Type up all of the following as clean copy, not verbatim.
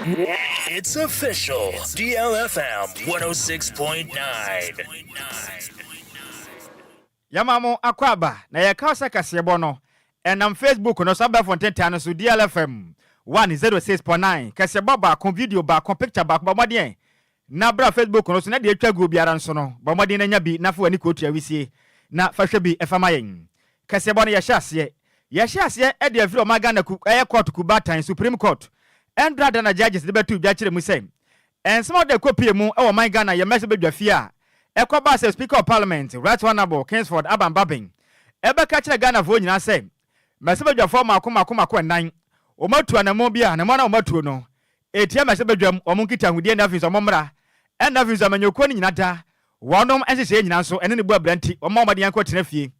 It's official. DLFM 106.9. Yamamo akwaba na yakasa kasebo no enam Facebook no Sabra Fontaine no so DLFM 106.9 kasebo ba kon video ba kon picture ba ko modien na bra Facebook no so na de atwa go biara nso no ba modien na nya bi na fa wani ko tua wisie na fa hwe bi efama yen kasebo no ya hyase e de afiro magana ku court ku batan Supreme Court endrada na judges de betu bia kire mu say ensemo de kopie mu e wo man Ghana ye mese bedwafia Ekwaba say Speaker of Parliament, Right Honorable Kingsford Abambabin. Ebeka kire Ghana fo nyina say, mesebedwafo makoma nan. Omatu anamo bia na mona omatu no. Etia mesebedwam omunkita hudie na afisa omomra. En afisa manyoko ni nyina da. Wonom ensese nyina so ene ne bu abranti, omomade yanko tena fie.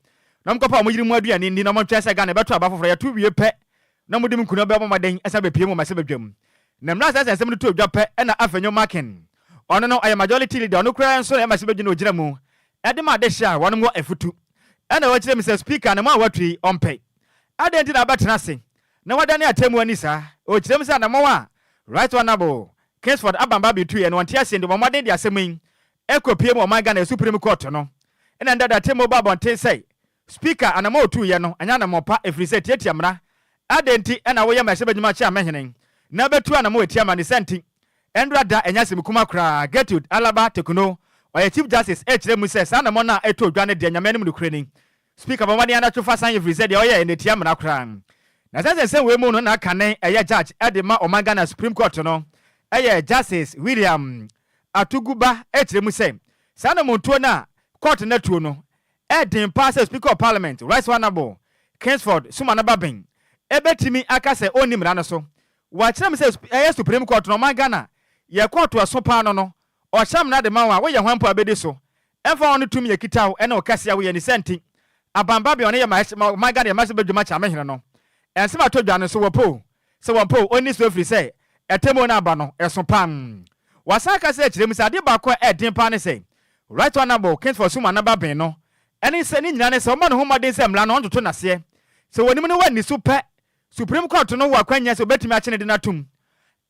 Na mkopa omuyiri mu aduane ndi na montwese Ghana beto abafoforo ya tu wie pe. Na mudim kuno be omomaden esa be pie mu mesebedwam. Na mra sasa ensem no to odwa pe na afenyo marking. Ono no aye majority leader ono kura nso e masebe gina ogira mu ede ma de sha wono mo afutu ena wa kire mi say speaker na ma watwi ompe adenti na batena se na wadane atemu ani sa o kire mi say na mo wa Right Honorable Kingsford Abamba bitu ye no ntia se ndi mo maden dia semin ekopie mo man Ghana Supreme Court no ena ndada atemu ba bonten say speaker ana mo otu ye no anya na mo pa efri say tietia mra adenti ena wo ye masebe gima cha mehenen na betu ana mo etia ma ni senti Endrada enyase mkuma kra Gertrude Alaba Tekuno oye Chief Justice kire mu say sana mo na eto dwane de nyamene mu kreni Speaker Bamadi anda tofa san yefri say de oye enetia mra kra na say we mu no na kanen eye judge edema Omanga na Supreme Court no eye Justice William Atuguba kire mu say sana mo ntuo na court na tuo no edin pass Speaker of Parliament Right Honorable Kingsford Sumanababin ebetimi aka say oni mra no so wa kire mu say Supreme Court no Omanga na ye court aso pa no o hyam na de ma wa ye hwampo abedi so emfa won tumi ye kitaw ena o kase ya we ni senti abamba bi one ye maga de masebe dwuma cha mehene no ensem atodwane so wopo se wopo oni so free say etemo na aba no eso pam wasaka se kire mu say ade ba ko edin pa ne say Right Honorable Kingsford Suma na ba ben no eni se ni nyina ne se o ma no homaden se mla no ontoto na se se wonim ne wani so pe Supreme Court no wa kwanya se obetimi a chene de na tum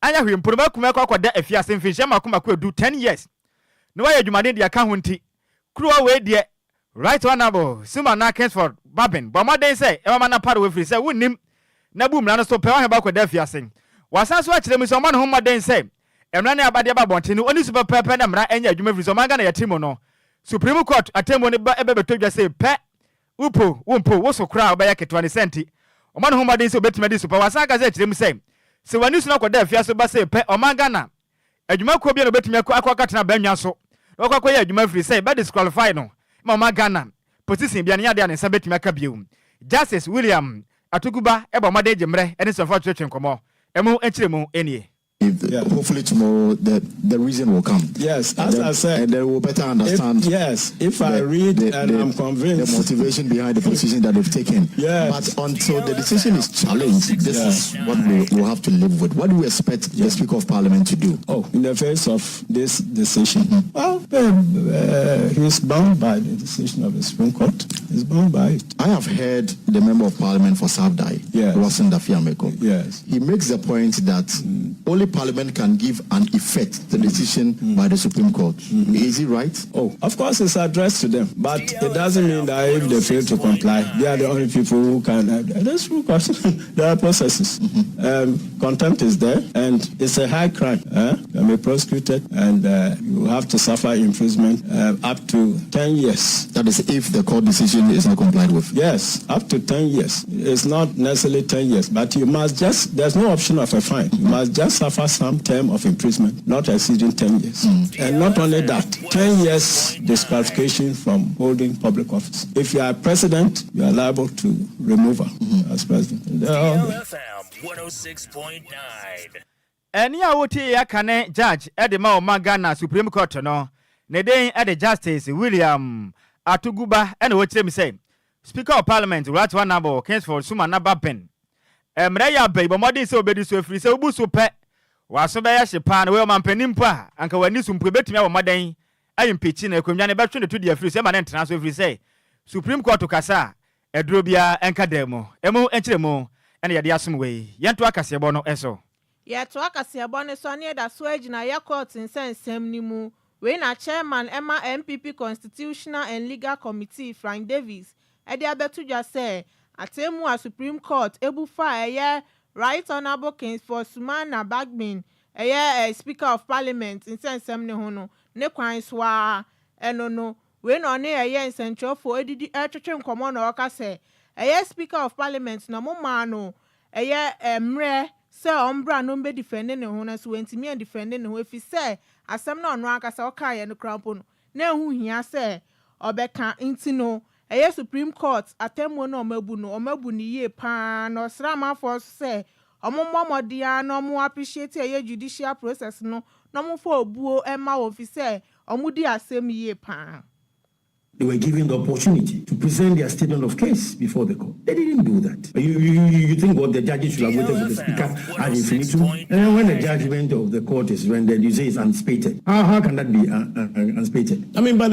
anya hwe mpuruma kuma kwakwada afiase mfinhye makoma kwa du 10 years no wa adwumade de aka ho nti kruwa we de Right Honorable Suma na Kingsford Babin bomaden say e mama na pare we free say wonnim na bu mra no so pe wa heba kwada afiase wasan so akire mu so ma no homaden say emra na abade ba bonte no oni super pepe na mra enya adwuma free so manga na yatimo no Supreme Court atemo ne ba ebebetodwa say pe upo wompo wo so kra oba yaketwa ne senti o ma no homaden say obetime di super wasan ka say akire mu say se wani suna kwada afia so ba se pe Omanga na adwuma ko bia no betumi akwa na banwa so okwa ye adwuma free say ba disqualify no ma Omanga na position bia ne yade ane sa betumi aka biu Justice William Atuguba e ba made jemre ene so fa twetwe nkomo emu enchire mu enie. Hopefully tomorrow the reason will come. Yes, as I said, and they will better understand. If I read and I'm convinced the motivation behind the position that they've taken. Yes. But until the decision is challenged, this is what we will have to live with. What do we expect the Speaker of Parliament to do? Oh, in the face of this decision, well, he's bound by the decision of the Supreme Court. He's bound by it. I have heard the Member of Parliament for Savdai, Rosin Dafiameko. Yes. He makes the point that only Parliament can give an effect to the decision by the Supreme Court. Is he right? Oh, of course it's addressed to them, but it doesn't mean that if they fail to comply, they are the only people who can. That's true. There are processes. Contempt is there, and it's a high crime. You can be prosecuted, and you have to suffer imprisonment up to 10 years. That is if the court decision is not complied with. Yes, up to 10 years. It's not necessarily 10 years, but you must there's no option of a fine. You must just suffer some term of imprisonment, not exceeding 10 years. And not only that, 10 years disqualification from holding public office. If you are president, you are liable to removal as president. DLFM 106.9. Eni a woti ya kane judge edema Omanga na Supreme Court no ne den ede Justice William Atuguba ene wo kire mi say Speaker of Parliament Right Honorable Kingsford Suma na Babin emre ya bai bo modin se obedi so free se obu so pe waso be ya hyepa na we mampanim pa anka wani sumpu betumi a modan ayim pechi na ekonwa ne betwe ne to dia free se ma ne ntena so free say Supreme Court kasa eduro bia enka demo emu enkyere mu ene yade asom we yento akase bo no eso. Yet Wakasiabone Sonia da Swage na ya court in sense nimu. We na chairman Emma MPP Constitutional and Legal Committee Frank Davis. Edi abetuja say atemu a Supreme Court ebufa eye Right Honorable Kings for Sumana Bagmin eye Speaker of Parliament in sense ne hono ne kwan swa enono we no ne eye central for edidi etwetwe nkomo na oka say eye Speaker of Parliament na mo ma no eye emre say ombra no be defending ne ho na so wentimi and defending ne ho efi say asem na ono aka say oka ye no krampo no na hu hia say obeka intino eye Supreme Court atemu na omabu ni ye pa no srama for say omomodia no mo appreciate eye judicial process no mo for obuo ema officer omudi asem ye pa. They were given the opportunity to present their statement of case before the court. They didn't do that. You think what the judges should have waited for the speaker ad infinitum? And then when the judgment of the court is rendered, you say it's unspated. How can that be unspated? I mean, I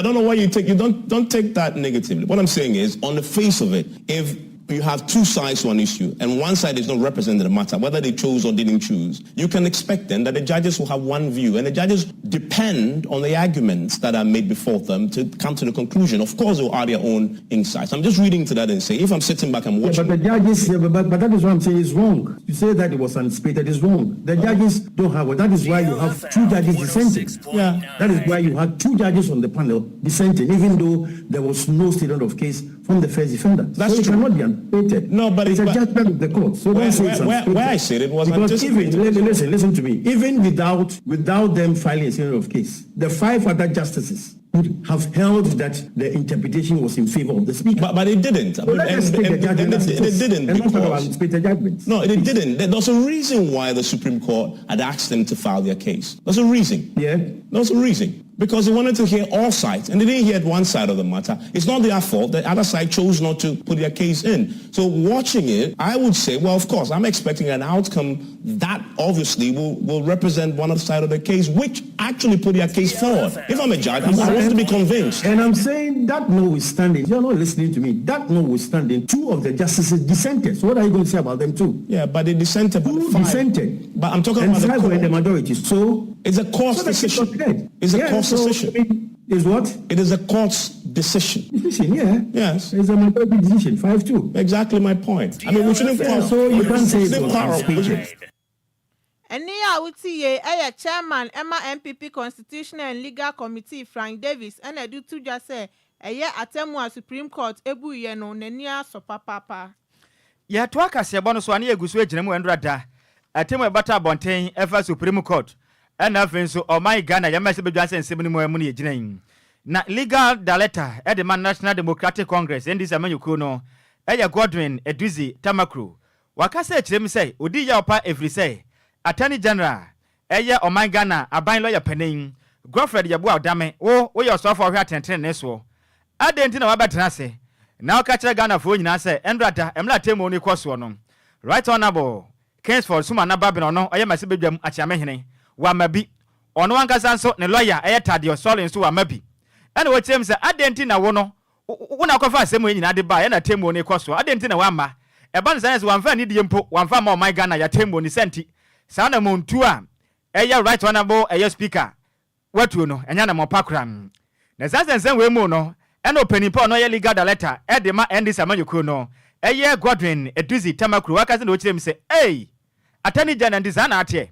don't know why you don't take that negatively. What I'm saying is, on the face of it, if you have two sides to an issue, and one side is not representing the matter, whether they chose or didn't choose, you can expect then that the judges will have one view, and the judges depend on the arguments that are made before them to come to the conclusion. Of course, they will add their own insights. I'm just reading to that and say, if I'm sitting back and watching... but the judges, but that is what I'm saying is wrong. You say that it was unspated is wrong. The judges don't have it. That is why you have two judges dissenting. Yeah. That is why you had two judges on the panel dissenting, even though there was no statement of case from the first defender. That's so it true. Cannot be unspated. No, but it's a judgment of the court. So where I said it was anticipated. Listen to me. Even without them filing a statement of case, the five other justices would have held that the interpretation was in favor of the speaker. But it didn't. So it didn't. No, it didn't. There's a reason why the Supreme Court had asked them to file their case. There's a reason. Yeah. There's a reason. Because they wanted to hear all sides, and they didn't hear one side of the matter. It's not their fault. The other side chose not to put their case in. So watching it, I would say, well, of course, I'm expecting an outcome that obviously will represent one side of the case, which actually put their case forward. If I'm a judge, I want to be convinced. And I'm saying that notwithstanding, you're not listening to me, that notwithstanding, two of the justices dissented. So what are you going to say about them too? Yeah, but they dissented. Two dissented. But I'm talking and about five were in the majority. So it's a court's decision. It's a court's decision. Is what? It is a court's decision. Decision, yeah. Yes. It's a majority decision, 5-2. Exactly my point. I mean, we shouldn't quarrel. So you can't say it was unspeakable. And here we see a chairman Emma MPP Constitutional and Legal Committee Frank Davis and I do to just say a year atemu Supreme Court ebu ye no nenia so papa. Ya to akase bono so ane egusu ejinemu endrada atemu ebata bonten efa Supreme Court and afin so o my Ghana ya mese bedwanse nsem ni mu amu ne eginan na legal director at the National Democratic Congress and this amanyuku no eya Godwin Eduzi Tamakru wakase ekirem say odi ya opa every say Attorney General eye oman Ghana aban lawyer penin Godfred Yabu Adame wo ye so for hwe atenten ne so adenti na wabetena se na o ka kire Ghana fo nyina se endrada emla temo ni kwaso no Right Honorable Kings for Sumana Babino no oye mase bedwam achiamehene wa mabi ono ankasa nso ne lawyer eye Tadio Solin so wa mabi ene wo kyerem se adenti na wo no wo na kwafa asemo nyina de ba ye na temo ni kwaso adenti na wa ma eba nsanse wa mfa ni die mpo wa mfa ma oman Ghana ya temo ni senti sana montu a eya Right Honorable eya speaker watu no enya na mopakran na sansen we mu no ena opanipa no ye legal director e de ma endi samanyuku no eya Godwin Eduzi Tamakru wakase na ochirem se Attorney General ndizana atie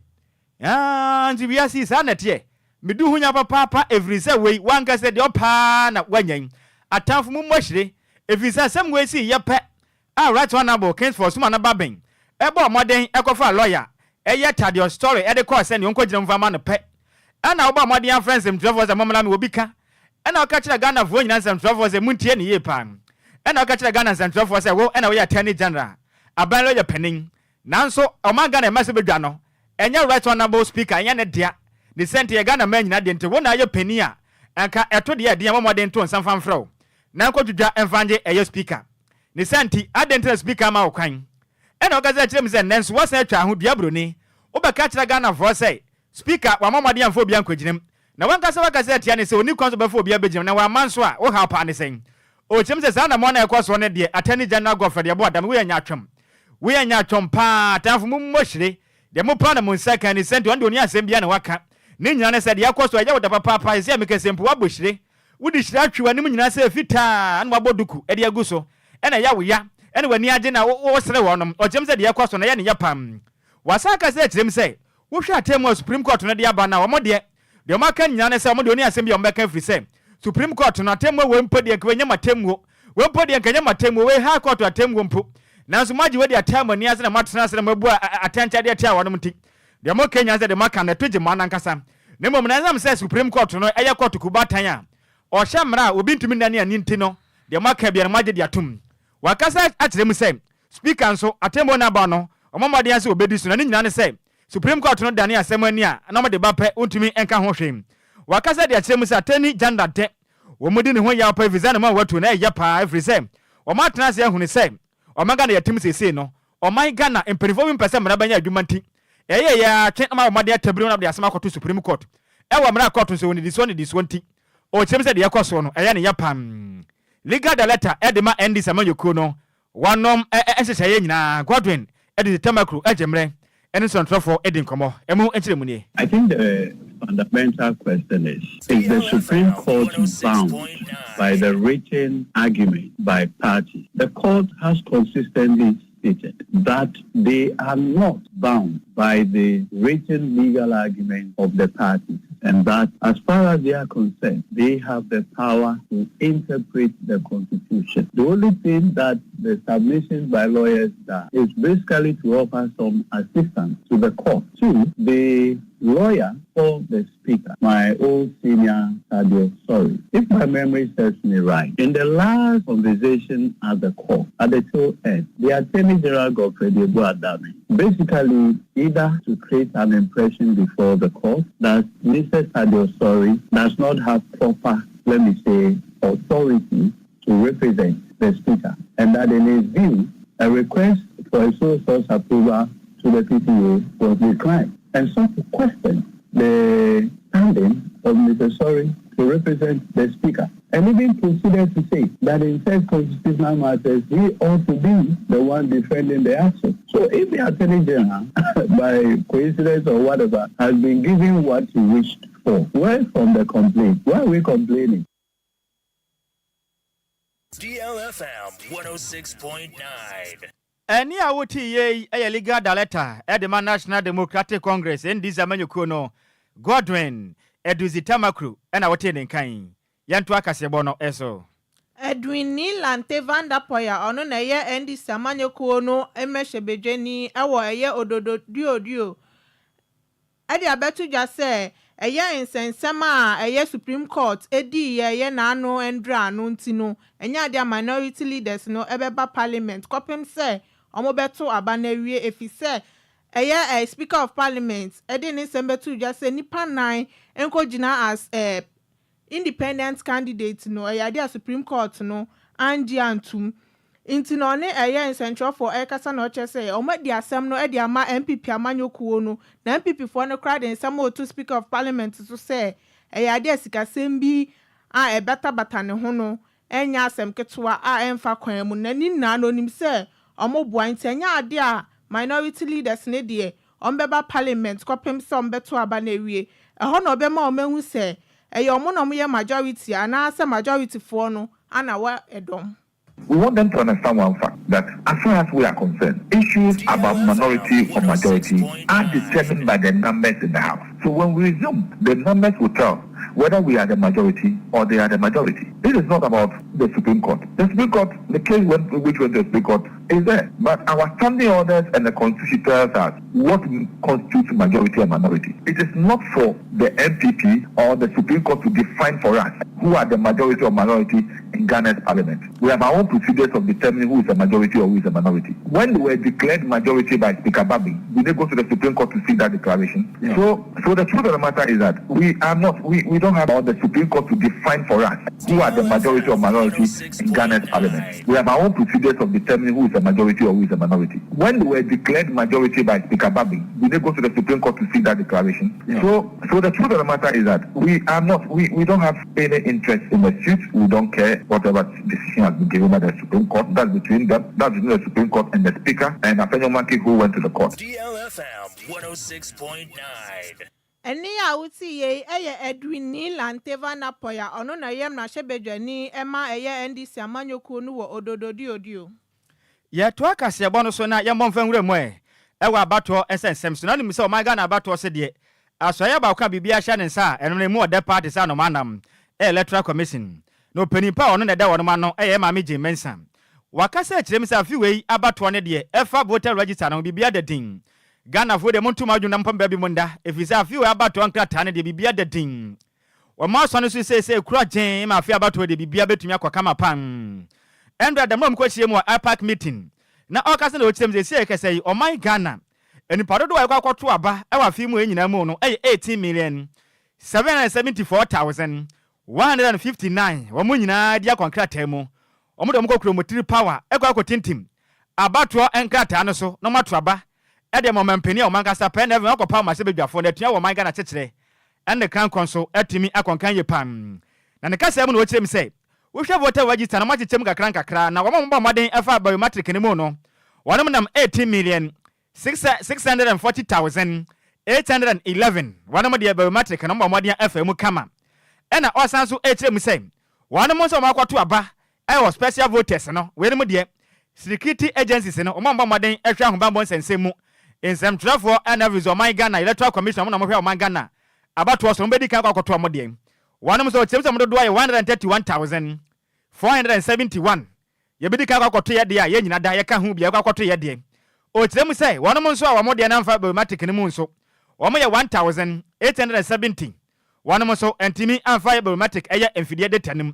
njibiasi sana tie midu hunya papa every say we wankase de opa na wanyan atamfu mu mohire every say sam we si yepe Right Honorable Kings for Sumana Babin ebo moden ekofa lawyer eye Tadio story e de call send yonko gina mfama no pe ana oba modern friends em travel za mamala me obika ana oka kira Ghana fo nyina sam travel za muntie ne yepan ana oka kira Ghana sam travel za wo ana we Attorney General aban lawyer penin nanso oman Ghana mase bedwa no enya Right Honorable speaker enya ne dia ne sente ye Ghana man nyina de nte wo na ye penin a anka eto de dia momode nto nsamfam frɛw na kodwudwa emfanje eye speaker ne sente adente speaker ma okwan ena okaza kyerem se nenso wasa atwa ho duabro ni obeka kyerɛ Ghana for say speaker wa mamade amfo bia nkoginem na wankasa wakasa atia ne se oni kwanso befo bia beginem na wa manso a wo ha pa ne sen o kyerem se sa na mo na ekoso ne de Attorney General Godfred Yabu Adame we anya atwam we anya chompa tafu mumoshire de mo plan mo nsa ni sent wande oni asem bia na waka ne nyina ne se de yakoso aja woda papa ese amekesem po waboshire wudi shira atwa nim nyina se fita an waboduku e de aguso ena ya wo ya ena wani age na wo sere wonom ojem se de yakoso na ya ne yapam wasaka se tirem se wo hwa atemu Supreme Court no de aba na wo mo de maka nyina ne se mo de oni asem bia mbeka free se Supreme Court no atemu we mpodi ekwenye matemu we mpodi enkenya matemu we high court atemu mpo nanso maji we de atemu ni ase na matena ase na mabu atancha de atia wonom ti de mo Kenya se de maka na toje mo nankasa ne mo mnazam se Supreme Court no eye court kubatan a o hyamra obi ntumi nane ani nti no de maka bia na maji de atum wakasa atrem se speaker nso atemu na ba no omamade ase obedi so na ni nyina ne se Supreme Court no dane asem ani a na mo de ba pe untumi enka ho hwem wakasa de atrem se atani janda de wo mudi ne ho ya pa visa na ma watu na eye pa every se o ma tena se ehunu se o maga na yatim sese no o man Ghana emperifo bi mpese mra banya adwuma nti eye ya twen ma o made atabiri na de asem akoto Supreme Court e wo mra court so ni diso nti o chem se de yakoso no eye ne ya pam legal letter e de ma ND Samanyoko no wanom ehyehyeye nyina Godwin e de tamakru ejemre ene sontrofo e de nkomo emu enchiremu ni. I think the fundamental question is the Supreme Court bound by the written argument by parties? The court has consistently stated that they are not bound by the written legal argument of the parties, and that as far as they are concerned, they have the power to interpret the Constitution. The only thing that the submission by lawyers does is basically to offer some assistance to the court, to the lawyer for the speaker, my old senior Kwadwo Sammy. If my memory serves me right, in the last conversation at the court, at the tail end, the Attorney General Adjoa Agyei basically either to create an impression before the court that Mr. Kwadwo Sammy does not have proper, let me say, authority to represent the speaker, and that in his view, a request for a sole source approval to the PTA was declined. And so to question the standing of Mr. Sammy to represent the speaker, and even proceeded to say that in such constitutional matters, he ought to be the one defending the action. So if the Attorney General, by coincidence or whatever, has been given what he wished for, where from the complaint? Why are we complaining? DLFM 106.9. Eni awoti ye legal letter edema National Democratic Congress ND Samanyoko no Godwin Eduzitamakru ena wote ne nkan yanto akasebo no eso Edwin ni Lante Vandapoya ono na ye ND Samanyoko no emehebedweni ewo eye ododo dio ade abetu dwa se eye insensema eye Supreme Court edi ye na anu endra anu ntino enya ade minority leaders no ebeba parliament kopem se omobeto abanawie efise eye Speaker of Parliament edi ni sembetu dwa se nipa 9 enkojina as independent candidate no eye ade Supreme Court no andi antum inti no ne eye central for ekasa no chese omadi asem no edi ama MPP Amanyoko no na MPP for no crowd ensem otu Speaker of Parliament so say eye ade sikasem bi a ebeta bata ne ho no enya asem ketwa a emfa kwan mu na ni na no nim say omobua ntenya ade a minority leaders ne de ombeba parliament kopem se ombeto aba na ewie eho na obema omehu se eye omo no ye majority ana se majority for no ana wa edom. We want them to understand one fact, that as far as we are concerned, issues about minority or majority are determined by the numbers in the House. So when we resume, the numbers will tell whether we are the majority or they are the majority. This is not about the Supreme Court. The Supreme Court, the case which went to the Supreme Court is there. But our standing orders and the Constitution tells us what constitutes majority and minority. It is not for the MPP or the Supreme Court to define for us who are the majority or minority in Ghana's parliament. We have our own procedures of determining who is a majority or who is a minority. When they were declared majority by Speaker Babi, did they go to the Supreme Court to see that declaration? Yeah. So the truth of the matter is that we don't have all the Supreme Court to define for us who are are the majority or minority in Ghana's parliament. We have our own procedures of determining who is a majority or who is a minority. When they were declared majority by Speaker Babi, we did go to the Supreme Court to see that declaration. Yeah. So the truth of the matter is that we don't have any interest in the suit. We don't care whatever decision has been given by the Supreme Court. That's between them. That's between the Supreme Court and the Speaker and Afenyo Maki who went to the court. DLFM 106.9. Eni a wuti ye eye Edwin ni Lanteva na poya ono na yem na shebedwani ema eye NDC amanyoku nu wo ododo dio. Ye to akase bono so na ye monfa nwure mo e wa abato ensensem so na nim se o my Ghana abato se de asoya ba ka bibia hya ne nsa eno ne mu ode party sa no manam electoral commission no panipa ono na da wono ma no eye ma meje mensa wakasa kirem se afiwei abato ne de efa voter register no bibia de din Ghana fo de montuma adwuna mpamba bi munda efisa afiwei abato nkrata ne de bibia de din wo ma so no so se kura gen ma afi abato de bibia betumi akwaka mapan Endra da mom kwachie mu IPAC meeting na okase na ochiem se kese o my Ghana eni padodo wa kwato aba e wa fi mu enyina mu no 18,774,159 wo mu nyina dia konkrata mu o mu de mkokuro motiri power e kwa tintim abato enkrata no so no mato aba e de momampani o mankasa pe na even akopa ma se bedwafo na tua wo my Ghana chekere ende kan konso atimi akonkan ye pam na ne kasa mu no ochiem se wo hwe voter register na machechem kakra na wo mba maden efa biometric ni mu no wonom nam 18,640,811 wonom de biometric na mba maden efa mu kama ena osan so ekyerem se wonom so makwato aba e special voters no wenom de security agencies no mba maden ehwe ahobambo nsensemu ensem trafo and aviso my Ghana electoral commission mo na mo hwe o my Ghana abato so mbedi kan kwato amode One so chemsa modo do 131,471. Ye bidi ka kwakoto ye de a ye nyina da ye ka hu bia kwakoto ye de. O tirem say one mo so a wo de na mfa biometric ni mu nso. Wo mo ye 1,870. One mo so entimi amfa biometric eye emfidie de tanim.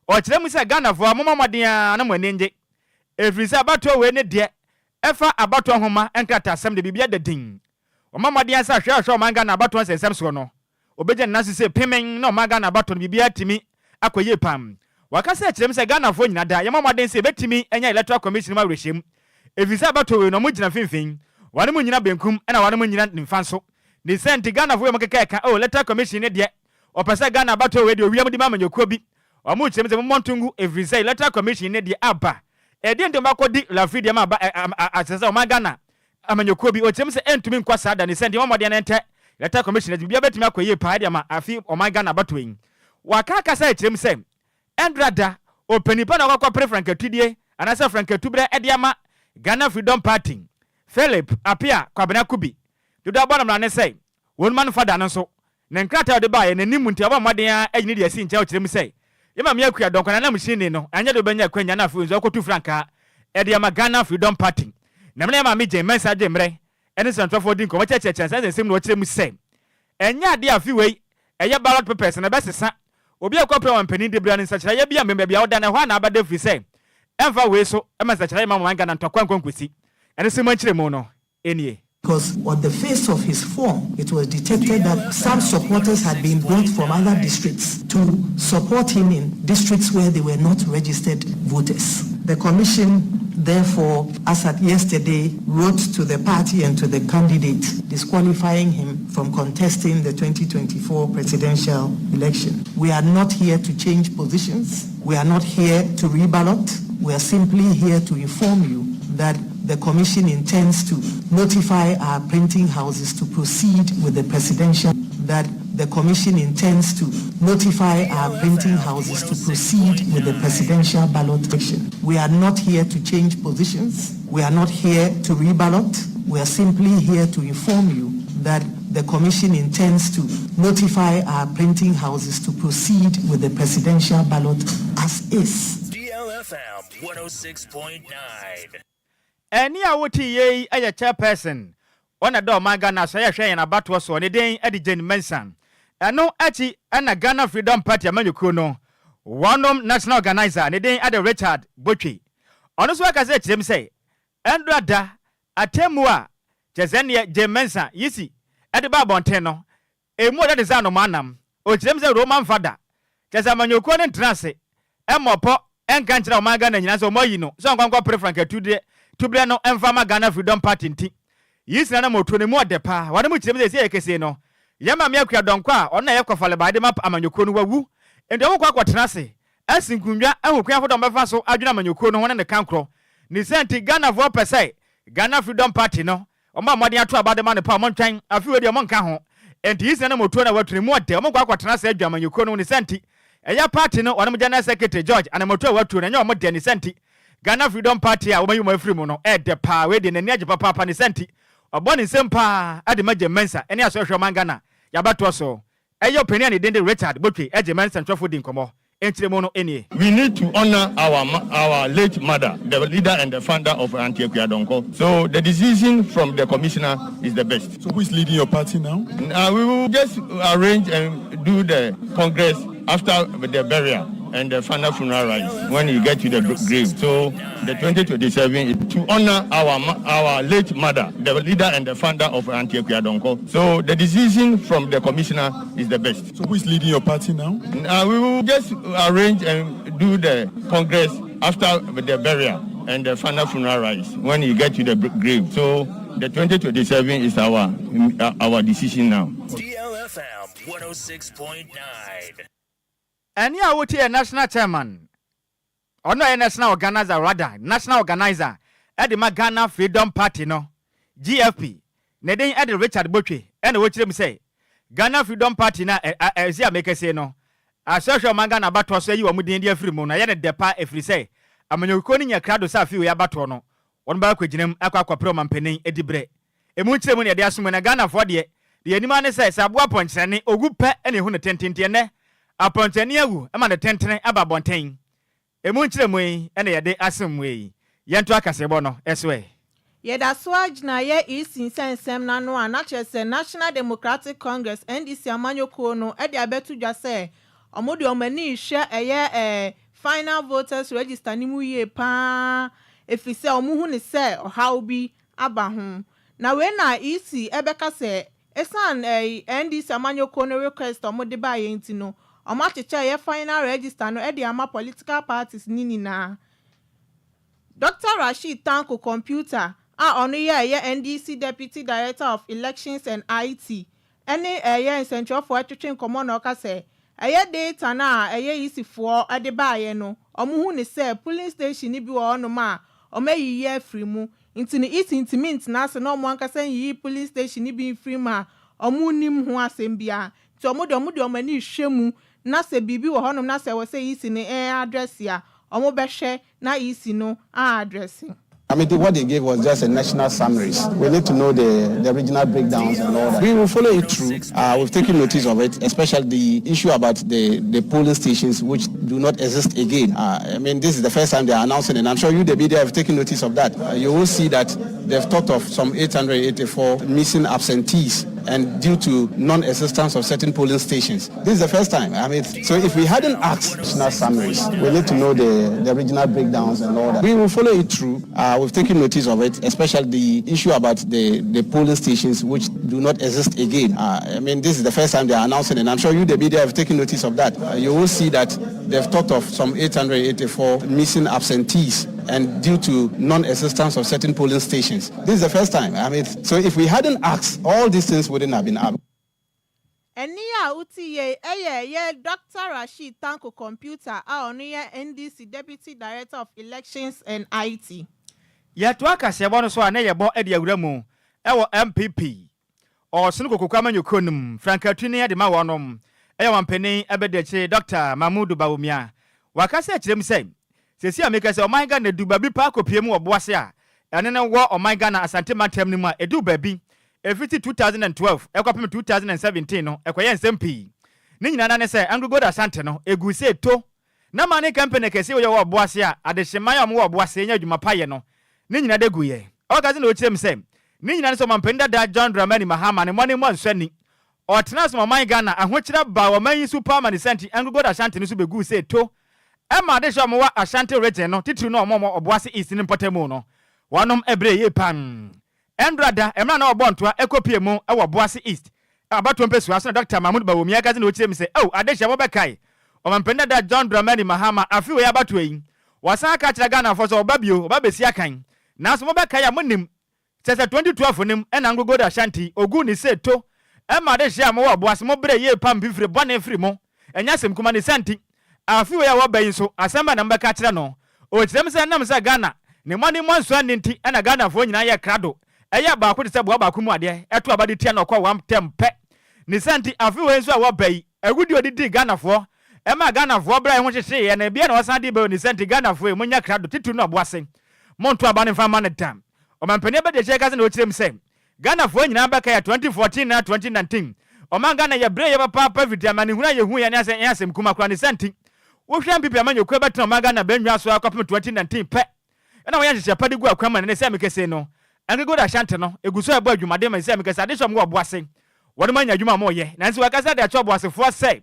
O tirem say Ghana fo amoma moden na mo anenje. Efrisa abato we ne de efa abato homa enkrata asem de bibia de din. O mamoden sa hwe o manga na abato nsensem so no. Obeje nase se pemen na omaga na bato bibia timi akoye pam wakasa kirem se Ghana fo nyina da yemamoden se betimi enya electoral commission ma wreshem evisa bato we no mo gina finfin wane mo nyina benkum na wane mo nyina nimfanso ni senti Ghana fo ye mo keka o electoral commission ne de opese Ghana bato we de owiam di ma manyokuo bi o mo kirem se mo montungu evisa electoral commission ne de aba e de ndem akodi la free ma ba asesa omaga na amanyokuo bi o kirem se entumi nkwasa da ni senti yemamoden ente Electoral Commission bia betimi akoye pa dia ma afi o my Ghana batwen wakaka sa etirem se endrada opanipa na kwakwa pre frankatudie anasa frankatubre e dia ma Ghana Freedom Party Philip apia kwabena kubi dodo abona mra ne se won man fada no so ne nkrata de ba ye nanim nti aba maden a agini de asi ntia otirem se yema me akua donkona na mchine no anya do benya kwanya na afi nzo akotu franka e dia ma Ghana Freedom Party na me ma meje message mre ene central for din ko cheche sense sim no kirem se enya de afiwei eye ballot papers na besesa obi akopre wan pani de bra ne sakira ye bia membe bia oda na hwa na abada free se emfa we so ema sakira ma manga na ntokwa nkonkwesi ene sim kirem no enie. Because on the face of his form, it was detected that some supporters had been brought from other districts to support him in districts where they were not registered voters. The commission, therefore, as at yesterday, wrote to the party and to the candidate disqualifying him from contesting the 2024 presidential election. We are not here to change positions. We are not here to reballot. We are simply here to inform you that the Commission intends to notify our printing houses to proceed with the presidential, that the Commission intends to notify our printing houses to proceed with the presidential ballot election. We are not here to change positions. We are not here to reballot. We are simply here to inform you that the Commission intends to notify our printing houses to proceed with the presidential ballot as is. DLFM 106.9. Eni awoti ye aya chairperson ona do ma Ghana so ye hwe na bato so ne den edi Jane Mensan eno achi na Ghana Freedom Party amanyukuo no one national organizer ne den ade Richard Botwe ono so aka se kirem se endrada atemu a chezene Jane Mensan yisi ede ba bonten no emu ode design no manam o kirem se Roman father cheza amanyukuo ne trance Emopo enkanchira omaga na nyina so moyino so nkwankwa preference tubre no emfama Ghana Freedom Party nti yisina na moto ne mu odepa wade mu kirem se ekese no yema me akua donkwa ona ye kwafale baade map amanyoko no wawu ende wo kwa tenase asinkunwa ehokwan afodom befa so adwena amanyoko no wona ne kankro ni senti Ghana for pese Ghana Freedom Party no oma modern ato abade ma ne pa montwan afi we de mo nka ho enti yisina na moto na watune mu ode mo kwa tenase adwa amanyoko no ni senti eya party no wana General Secretary George ana moto watu na nya mo de ni senti Ghana Freedom Party a womayu mafiri mu no de pa we de nani agye papa ni senti oboni sempa ade maje mensa ene asohwe mangana yabato so eyo penia ni dende Richard Botwe agye mensa ntwafo di nkomo entiremu no enie. We need to honor our late mother, the leader and the founder of Anti-Ekuyadonko. So the decision from the commissioner is the best. So who is leading your party now? We will just arrange and do the congress after the burial and the final funeral rites when you get to the grave. So the 2027 is to honor our late mother, the leader and the founder of Anti-Ekuyadonko. So the decision from the commissioner is the best. So who is leading your party now? We will just arrange and do the congress after the burial and the final funeral rites when you get to the grave. So the 2027 is our decision now. DLFM 106.9. Any a wote a national chairman. Ono a national organizer rather, national organizer at the Ghana Freedom Party no. GFP. Ne den at the Richard Botwe. And what them say. Ghana Freedom Party na ezia make say no. A social mangana bato so yi wa mudi ndi afiri mu na ye ne depa efiri say. Amanyoko ni nya krado sa afi we abato no. Won ba kwaginem akwa pro mampanin edibre. Emu kyeremu ne de asome na Ghana fo de enima ne say saboa ponchene ogupe ene hu ne tentente ne. Apontani awu ema ne tentene ababonten emu nkyeremu yi ene yede asem we yento akasebo no eswe yeda so agina ye isinsensem na no a na chese National Democratic Congress NDC amanyoko no e de abetu dwa se omode omani hwe eye final voters register ni mu ye pa efise omuhu ne se ohaw bi aba ho na we na isi ebeka se esan NDC amanyoko no request omode ba ye ntino Omachicha ye final register no edi ama political parties nini na. Dr. Rashid Tanko computer onu ye NDC Deputy Director of Elections and IT. Any ye central for atwetwe nkomo na oka se eye data na eye isifo ade ba ye no omuhu ne se polling station ni bi wo no ma omayi ye free mu ntini intimate na se no mo ankasa yi polling station ni bi free ma omunim ho asembia ti omode omani hwemu na se bibi wo honom na se wo se yisi ne address ya omo behwe na yisi no addressing. I mean, what they gave was just a national summaries. We need to know the regional breakdowns and all that. We will follow it through. We've taken notice of it, especially the issue about the polling stations which do not exist again. I mean, this is the first time they are announcing it, and I'm sure you, the media, have taken notice of that. You will see that they've talked of some 884 missing absentees and due to non-existence of certain polling stations. This is the first time. I mean, so if we hadn't asked national summaries, we need to know the regional breakdowns and all that. We will follow it through. We've taken notice of it, especially the issue about the polling stations which do not exist again. I mean, this is the first time they are announcing it, and I'm sure you, the media, have taken notice of that. You will see that they've talked of some 884 missing absentees and due to non-existence of certain polling stations. This is the first time. I mean, so if we hadn't asked, all these things wouldn't have been up. Enia utiye ye Dr. Rashid Tanko computer oniye NDC Deputy Director of Elections and IT. Yetu akasebo no so ane yebo edi awuramu ewo MPP o sunu kokokwa manyokonum Frankatuni de ma wonom eya wampeni ebedeche Dr. Mahmoud Bawumia wakase akirem sei sesi ameka se oman Ghana duba bi pa kopiem wo boase a ene ne wo oman Ghana asante mantem ni mu a edu ba bi efiti 2012 ekwapem 2017 no ekoye nsempi ni nyina na ne se Anglo Asante no egu se to na mane campaign kese wo boase a adehyeman am wo boase nya adwuma paye no ni nyina de guye okazi na okirem se ni nyina ne so mampenda da John Dramani Mahama ne mone mo ansani otena so oman Ghana ahokira ba wo man superman senti Anglo Asante no so begu se to Emma de shamo wa Ashanti region no titiri no omomo oboase east ni mpotemu no wanom ebre ye pan Endrada emra na obontoa ekopie mu e wo boase east abato mpesu aso Dr. Mahmoud Bawumia gazi na okirem se adehye wo bekai omampenda da John Dramani Mahama afi we abato yi wasan ka kira Ghana for so obabio obabesi akan na so mobeka ya monim sese 2012 nim ena ngogo da Ashanti ogu ni seto e ma de hia mo wo boase mo bre ye pam bifre bone free mo enya sem kuma ni santi afi we ya wo bayin so asamba na mbeka kira no o kirem se nam se Ghana ne mani monso anti ena Ghana fo nyina ye krado eya ba ko de se bo ba ko mu ade eto abade tia no kwa wam tempe ni santi afi we nso a wo bayi agudi odidi Ghana fo ema Ghana fo bra ho hyehye ye na bia na wasan di be ni santi Ghana fo mo nya krado titu no boase monto abane fa man dam omampani be de cheka se na o kirem se Ghana fo nyina baka ya 2014 na 2019 Oman Ghana ya bre ya papa vitamin ni huna ye hu ya ne asem kuma kra ni santi wo hwam pipi amanyo kwa betra Oman Ghana benwa so akopem 2019 pe na wo ya hyehye padi gu akwama ne se mekese no angego da Ashanti no eguso ebo adwumade ma se mekese ade so mo boase wode manya adwuma mo ye nansi wakasa de acho boase fo se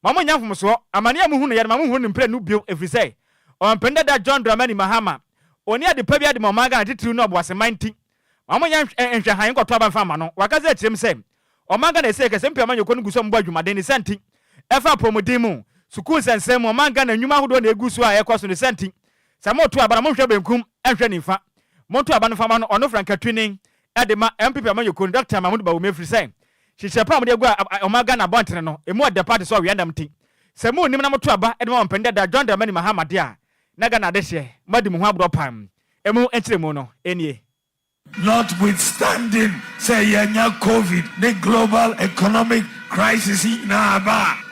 mamo nyamfom so amane amu hunu ye mamo hunu mpre no bio efri se ompenda da John Dramani Mahama oni ade pa bi ade mo Oman Ghana titiri no boase manti mamo nya nhwe han kwoto aba mfa ma no wakasa atirem se Oman Ghana se kese mpia manyo konu guso mbo adwumade ni santi efa pomodi mu sukuu sensem Oman Ghana nwuma hodo na eguso a ekoso ni santi samoto abana mo hwe benkum enhwe ni fa monto abana fa ma no ono franka twinin ade ma MPP manyo konu Dr. Mahmoud Bawo mefri se Shisha de gwa Oman Ghana bontre no emu ade party so wi andam ti semu nim na moto aba ede ma mpende da John Dramani Mahama de a na Ghana de hye madi mu ho abro pam emu enchiremu no enie notwithstanding say yanya COVID the global economic crisis in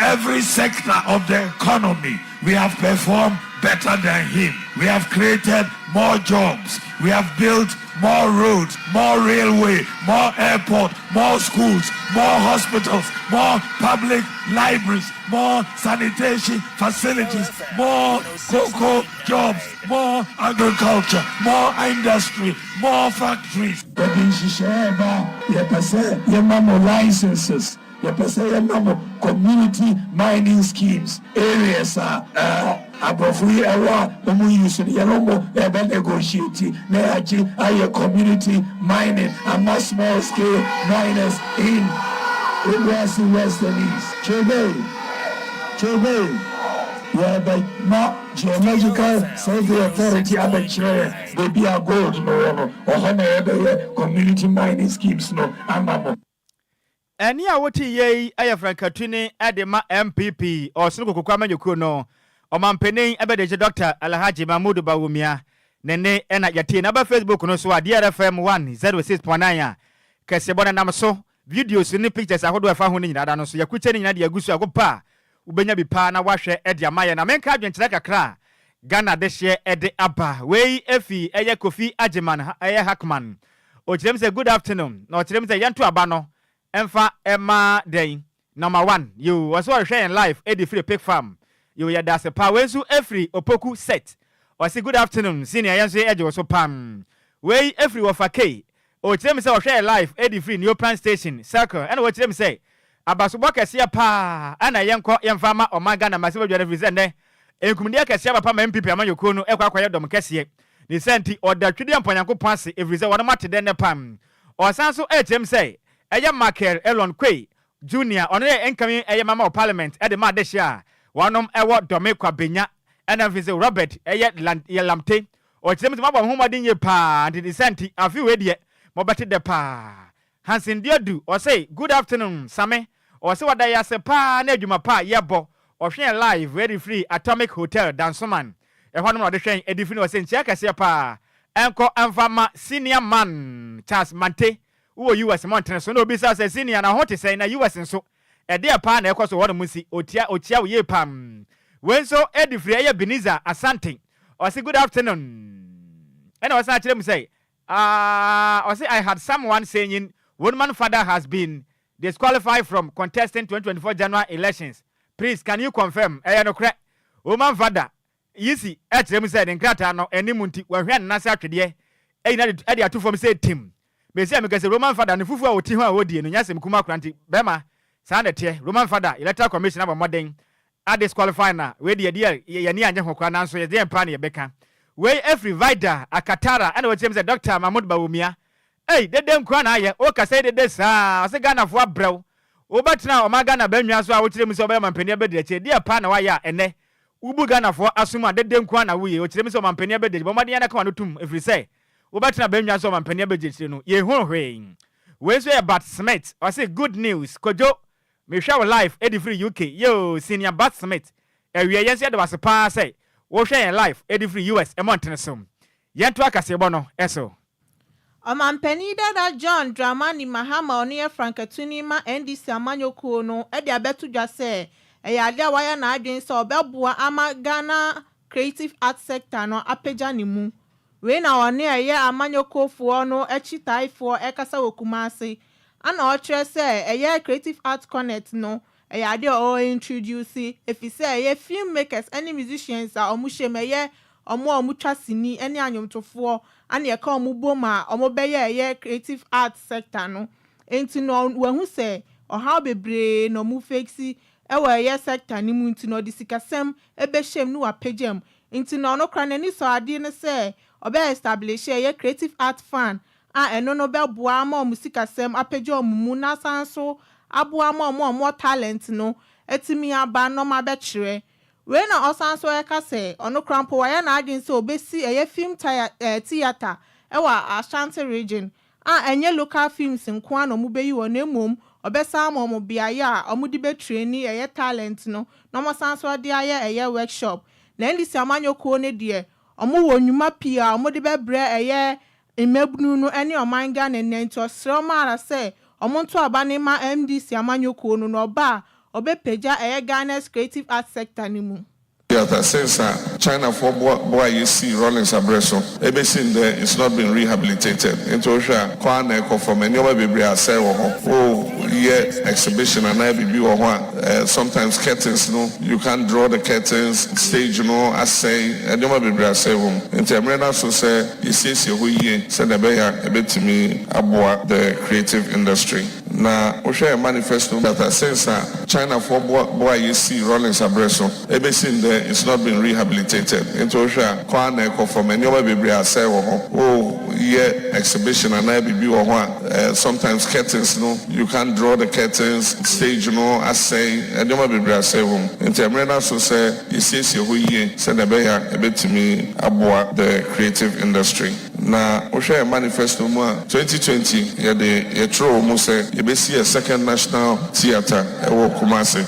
every sector of the economy we have performed better than him. We have created more jobs. We have built more roads, more railway, more airport, more schools, more hospitals, more public libraries, more sanitation facilities, more cocoa jobs, more agriculture, more industry, more factories. Licenses. Community mining schemes areas abofui ewa omu use yeromo ebe negotiate na aye community mining and small scale miners in West and East. Chebe yeah, but not geological survey authority abechire they be a gold no or community mining schemes no amamo. Eni a woti ye aye franka twini ade ma MPP o sunu kokokwa amanyoko no omampeni ebedeje Dr. Alhaji Mahmoud Bawumia nene ena yati na ba Facebook no so DLFM 106.9 kese bona nam so videos ni pictures ahodo afa ho ni nyina no so yakuche ni nyina de agusu akopa ubenya bi pa na wahwe ede amaye na menka adwenkyere kakra Ghana de hye ede aba wei efi eye Kofi Agyei eye Hackman o kirem say good afternoon na o kirem say yanto aba no Emfa Emma Day number 1 you was all sharing live Eddie Free Pig Farm you ya das pa wensu every opoku set or say good afternoon senior yanso Adjoa so pam we every of a K o tell me say share live Eddie Free new plan station circle and what tell me say abasobo kese pa ana yenko yemfa ma Oman Ghana masibo dware free sende enkumdia kese papa ma MPP amanyoko no ekwa dom kese ni senti oda twidi ampanyankopon ase every say wona mate den ne pam o sanso tell me say Eya Maker Elon Kwe Junior on the incoming Eya Mama of Parliament at the Madesha. One ewa Domekwa Benya and Vice Robert Eya Lamte or James Maba Humadin pa and the Santi a few idiot Mobati de pa. Hansin Diodu or say good afternoon, Sammy or say what I say pa Nejuma pa yabo or share live very free Atomic Hotel Dansoman. A one of the train a different was in Chaka pa Anko Anfama senior man Charles Mante. Who US Mountain so no bisa say senior na hot say na US nso e dey pa na ekoso wo musi otia ye pam when so Eddie Free Ebenezer Asante or say good afternoon and I was actually me say I say I had someone saying one man father has been disqualified from contesting 2024 January elections. Please can you confirm no correct woman father yisi actually me say den krata no enimunti wa hwe na sa twede e na de ato from say team Besi amekase Roman father ne fufu a woti ho a wodi no nyasem kuma kranti bema sa na te Roman father electoral commission aba modern a disqualify na we de ye ni anye hokwa na so ye de empa na ye beka we every vida akatara and we say Dr. Mahmoud Bawumia dey dem kwa na ye o ka say de sa o se Ghana fo abrew Obatina omaga na benwa so a wo kire mu so oba mampani abedi ache dia pa na waya ene ubu Ghana for asuma dede nkwa na wuye o kire mu so mampani abedi bo made yana ka no tum every say obatina benwa so mampani abedi ache no ye hu hwe we so Bat Smith o say good news Kwadwo me hwa life edi free UK yo senior Bat Smith ewie yense de was pa say wo hwe en life edi free US e montene som yento akasebo no eso Omampani dada John Dramani Mahama Oniye Frankatuni ma NDC amanyoko no e de abetu dwa se ade waya na adwen se obeboa ama Ghana creative art sector no apeja ni mu we na one eye amanyoko fuo no echitaifo ekasa wokumase ana o kire se eye creative art connect no ade o introduce efise eye filmmakers and musicians a omuhye omo twasini ene anyomtofo ane ye ka omuboma omobeye ye creative art sector no enti no wahu se oha bebre no mu fexi ewe ye sector ni mu enti no disikasem ebehjem no wapegem enti no no kra nani so ade ne se obe establish ye creative art fan eno no be boa ma musikasem apegye omumu na sanso aboa ma omo talent no etimi aba no ma be kire we na osanso eka se ono krampo wa ya na adin se obesi eye film theater ewa Ashanti region enye local films nko na mu beyi wo na emom obesa ma omo bia ya omudi be traini eye talent no na mo sanso de aye eye workshop na ndisi amanyoko ne de omo wo nwuma pia omudi be bre eye imebunu no ene omanga ne nento sroma se omo nto aba ne ma MDC amanyoko no oba obepeja Ghana's creative art sector ni mu. Theater since China for boy you see Rollins Abreso everything there is not been rehabilitated into Osha Kwane from any other baby say exhibition and I be sometimes curtains you can't draw the curtains stage I say and you baby say into America so say you see send a bit to me about the creative industry. Na Osha manifesto that since China for boy you see Rollins Abreso everything there it's not been rehabilitated into Osha Kwane from any other baby say exhibition and I be sometimes curtains you can't draw the curtains stage I say and you baby say into America so say you see send a bit to me about the creative industry. Na Osha manifesto 2020 ye throw mo say you see a second national theater ewo Kumasi.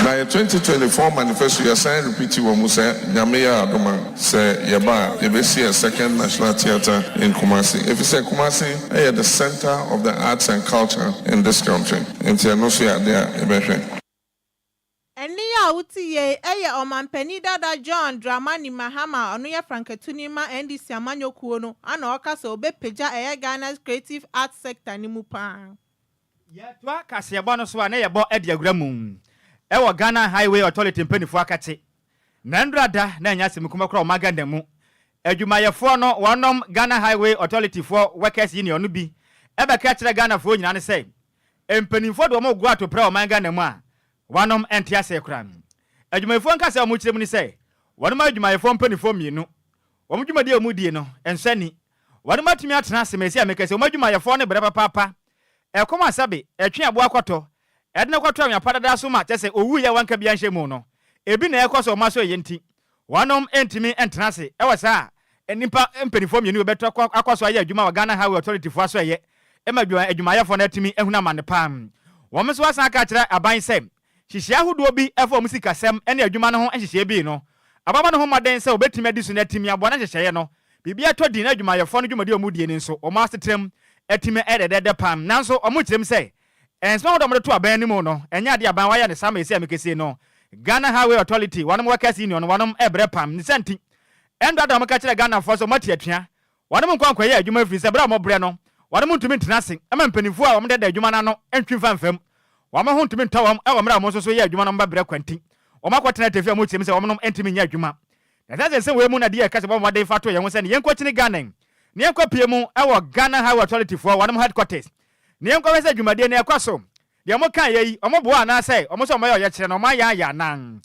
Now, 2024 manifesto, you are saying repeating what you say, Nyamia Adoma say, Yaba, you will see a second national theater in Kumasi. If you say Kumasi, you are the center of the arts and culture in this country. And you know, you are there, Eniya utiye omampani dada John Dramani Mahama Onuye Frankatuni ma NDC amanyoko no ana okasa obepeja Ghana's creative art sector ni mu pa. Yetwa kasebo no so na yebo ediagramu. Ewo Ghana Highway Authority mpanifo akate. Na ndrada na nya semikuma kra omaganda mu. Adwumayefo no wonom Ghana Highway Authority for Workers Union no bi. Ebeka kire Ghana fo nyina ne sei. Empanifo do mo go atopra omaganda mu a. Wonom entiase kram. Adwumayefo nkase omo kire mu ni sei. Wonom adwumayefo mpanifo mienu. Omo dwumade omudie no ensani. Wonom atumi atena semesi amekase omo adwumayefo ne breba papa. Ekoma asabe etwe abo akoto. Edna kwato am yapada so ma tese owu ya wanka bia nhye mu no ebi na ekoso maso yenti wanom entimi entrance ewasa enipa empenifo mienu beto akwaso aye adwuma wa Ghana Highway Authority fo aso ye emadwa adwumayefo na etimi ehuna mane pam wo so asa aka kire aban sem hihia hodo bi efo musika sem ene adwuma no ho hihia bi no ababa no ho maden se obetimi adi so na etimi abo na hihia no bibia to di na adwumayefo no dwumade omudie ni nso o mastetrem etimi edede pam nanso omo kirem se enso wo do to aban ni mu no enya de aban waya ne sama esi amekese no Ghana Highway Authority wanom Workers Union wanom ebre pam ni senti endo adam ka kire Ghana for so mati atua wanom nkwankwa ye adwuma free se bra mo bre no wanom ntumi ntenase ema mpanifo a wom de adwuma na no entwi famfam wama ho ntumi ntawam e womra mo so ye adwuma no mba bre kwanti omakotena tefi mo chim se wanom entimi nya adwuma na that say we mu na de ka se bo mo de fato ye ho se ne yenkwochini Ghana ne yenkwa mu e wo Ghana Highway Authority for wanom headquarters ne yenkwa wese adwumade ne ekwaso de mo kan yi omo bo ana say omo so omo ye kire no ma ya nan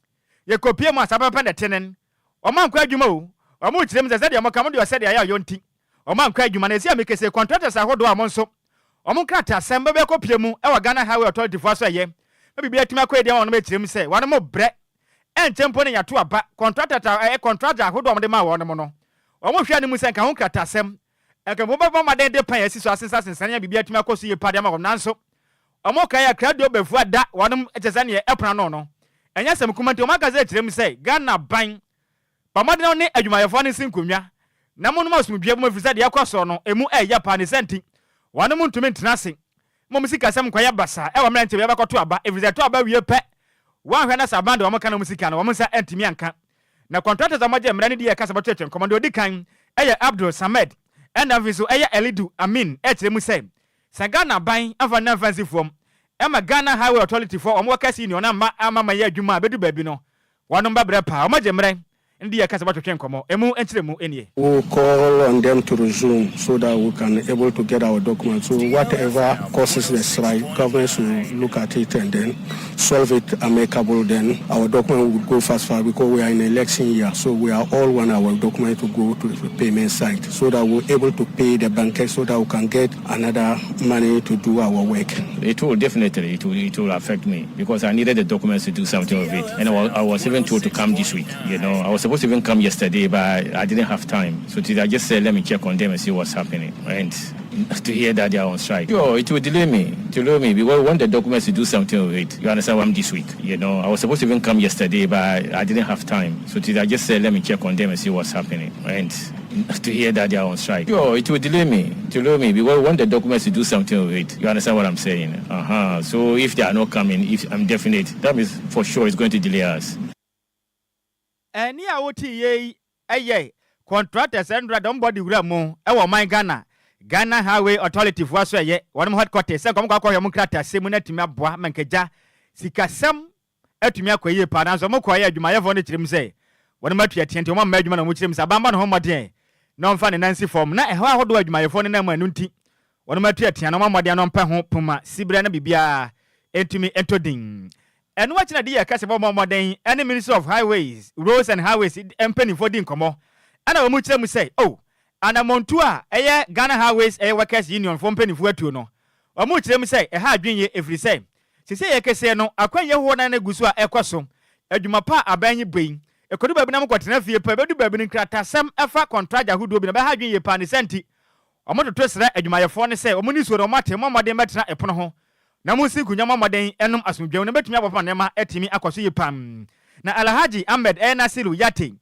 ye kopie mu asaba pa de tenen omo ankwa adwuma o omo kire mu se de mo kan mo de se de ya yo nti omo ankwa adwuma na esi amekese contractors ahodo a mo nso omo krata asem be ko piemu e wa Ghana Highway Authority for so ye maybe be atima ko e dia won be kirem say wan mo bre enchempo ne yato aba contractor contractor ahodo omde ma won mo no omo hwa ne mu sen ka ho krata asem e ka mo ba ma de pan asi so asensa ya bibia atima ko so ye pade ma won nanso omo ka ya kradio befu ada won echese ne e pra no enya sem kuma nti o maka ze kirem say Ghana ban pamade no ne adwumayefo ne sinkonwa na mo no masumdwe mo afisa de yakwaso no emu eya pa ne senti wane mo ntumi ntenase mo musika sem kwaya basa e wo mrante be bakoto aba afisa to aba wie pe wan hwe na sabande wo mo kana musika no wo mo sa entimi anka na contractors amaje mrane de yakasa bato komando odi kan eye Abdul Samed and aviso eye Elidu Amin e kirem say Sagana ban afa na fancy form Emma Ghana Highway Authority for omo kasi ni ona ama ya adwuma bedu baabi no wanom ba brepa omo jemre ndi yakasa bato komo emu enchiremu enie we call on them to resume so that we can able to get our documents. So whatever causes the strike, government should look at it and then solve it amicable. Then our document would go fast because we are in election year. So we are all want our document to go to the payment site so that we're able to pay the bankers so that we can get another money to do our work. It will definitely it will affect me because I needed the documents to do something with it, and I was even told to come this week. I was supposed to even come yesterday, but I didn't have time. So today I just said, let me check on them and see what's happening. And to hear that they are on strike, it will delay me because we want the documents to do something with it. You understand what I'm this week? I was supposed to even come yesterday, but I didn't have time. So today I just said, let me check on them and see what's happening. And to hear that they are on strike, it will delay me because we want the documents to do something with it. You understand what I'm saying? So if they are not coming, if I'm definite, that means for sure it's going to delay us. Eni a woti ye contractors and body wura mu e wo man Ghana Highway Authority for so ye won headquarters se kom kwa mu krata se mu na timi aboa mankeja sikasem atumi akoye pa na so mo koye adwumayefo ne kirem se won matua tiente o ma adwuma na mu kirem se abamba no ho modern no mfa ne nansi form na ehwa ahodo adwumayefo ne na ma nunti won matua tian no ma modern no mpa ho puma sibre na bibia entumi entodin and what na dia kase bo modern any Minister of Highways Roads and Highways empany for din komo ana mu kirem say ana montua eye Ghana Highways Workers Union for empany fu atuo no mu kirem say ha adwenye efri say sese ye kese no akwanye ho na gusu a ekoso adwuma pa abanyi bein ekodu babi na mkotena fie pa bedu babi ni krata sam efa contract ahudo bi na be ha adwenye pa ne senti omototo sra adwumayefo ne say omuni suo no mate momode metena epono ho na musi kunya momode enum asomdwe no betumi abapa ne ma etimi akoso ye pam na Alhaji Ahmed Nasiru Yate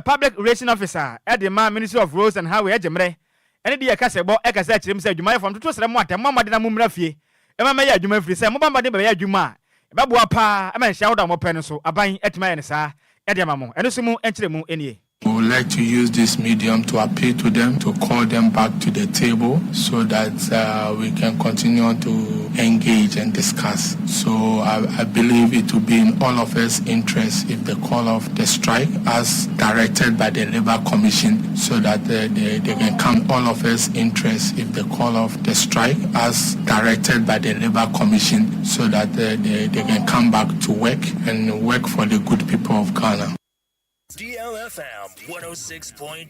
public relation officer at the Ministry of Roads and Highway ejemre ene de yakase bo ekase kirem say adwumayefo toto sra mo atem momode na mumra fie ema me ya adwuma firi say mo bamba de be ya adwuma e ba boa pa e ma hia woda mo pɛ no so aban etima ye ne saa e de mamo eno so mu enkyere mu enie. We would like to use this medium to appeal to them, to call them back to the table so that we can continue to engage and discuss. So I believe it will be in all of us' interest if the call of the strike as directed by the Labour Commission so that they can come all of us' interest if the call of the strike as directed by the Labour Commission so that they can come back to work and work for the good people of Ghana. DLFM 106.9.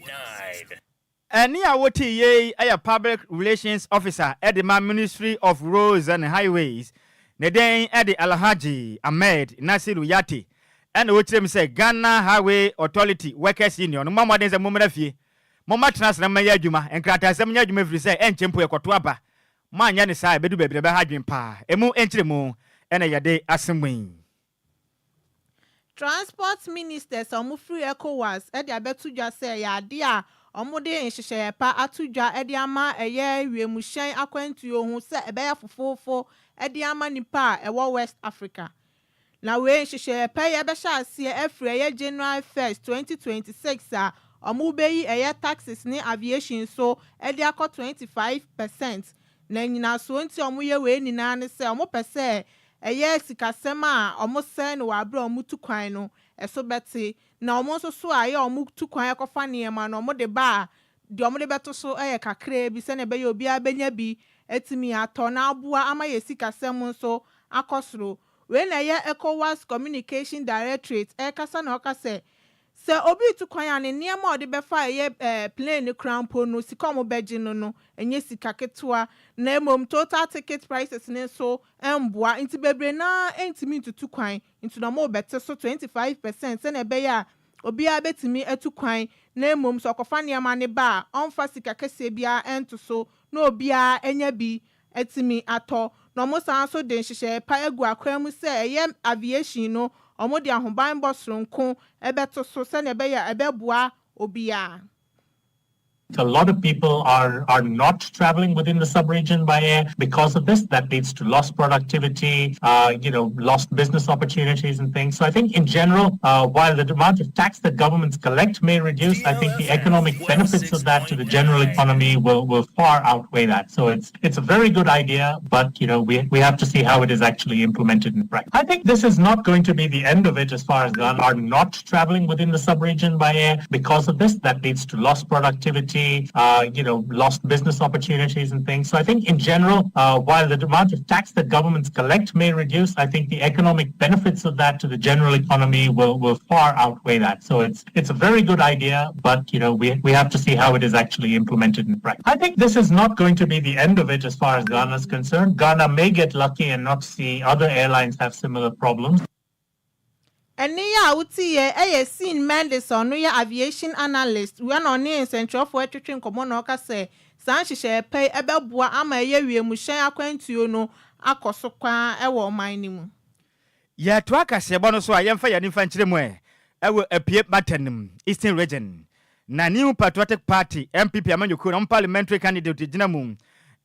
Eni a woti ye public relations officer at the Ministry of Roads and Highways. Ne den at the Alhaji Ahmed Nasiru Yate. And which them say Ghana Highway Authority Workers Union. Mama den se mumra fie. Mama trans na maya adwuma. Enkrata sem nya adwuma firi say enchempo ekoto aba. Ma nya ne sai bedu bebre be ha adwen pa. Emu enkyere mu ena yade asemwen. Transport ministers omufri ECOWAS edi abetudwa say ya ade a omode nhyehyɛ pa atudwa edi ama eye wiemuhyen akwantuo hu se ebeya fofofo edi ama nipa ewo West Africa na we nhyehyɛ pa ye behya ase afri eye January 1st 2026 a omubeyi eye taxes ni aviation so edi akọ 25% na nyina so nti omuye we nina ne se omopese eye sikasem a omose no wabra omutu kwan no eso beti na omonso so aye omutu kwan ekofa niema na omode ba de omode beto so kakra bi se na be ye obi abenya bi etimi ato na aboa ama ye sikasem so akosoro we na ye ECOWAS Communication Directorate kasa na okase se obi to kwan ne niam odi befa ye plane crown po no sika mo beji no enye sika ketua na emom total ticket prices ne so emboa nti bebre na entimi to kwan into na mo bete so 25% se na be ya obi abetimi etu kwan na emom so kofa niam ne ba onfa sika kese bia ento so na obi a enya bi etimi ato no mo san so den hihye pa egu akwam se eye aviation no omo de ahoban bosronko ebeto so se na be ya ebeboa obi a. A lot of people are not traveling within the sub-region by air because of this. That leads to lost productivity, lost business opportunities and things. So I think in general, while the amount of tax that governments collect may reduce, I think the economic benefits of that to the general economy will far outweigh that. So it's a very good idea, but we have to see how it is actually implemented in practice. I think this is not going to be the end of it as far as Ghana are not traveling within the sub-region by air because of this. That leads to lost productivity, lost business opportunities and things. So I think in general, while the amount of tax that governments collect may reduce, I think the economic benefits of that to the general economy will far outweigh that. So it's a very good idea, but we have to see how it is actually implemented in practice. I think this is not going to be the end of it as far as Ghana is concerned. Ghana may get lucky and not see other airlines have similar problems. And ya uti ye seen Mendelssohn no ya aviation analyst we no ne central for twetwe nkomo na oka se san hihye pay ebeboa ama ye wiemu hyan akwantuo no akoso kwa ewo man ni mu ya to akase bo no so ayemfa ya nimfa nkire mu ewo apie matanim Eastern Region na New Patriotic Party MPP amanyoko no parliamentary candidate gina mu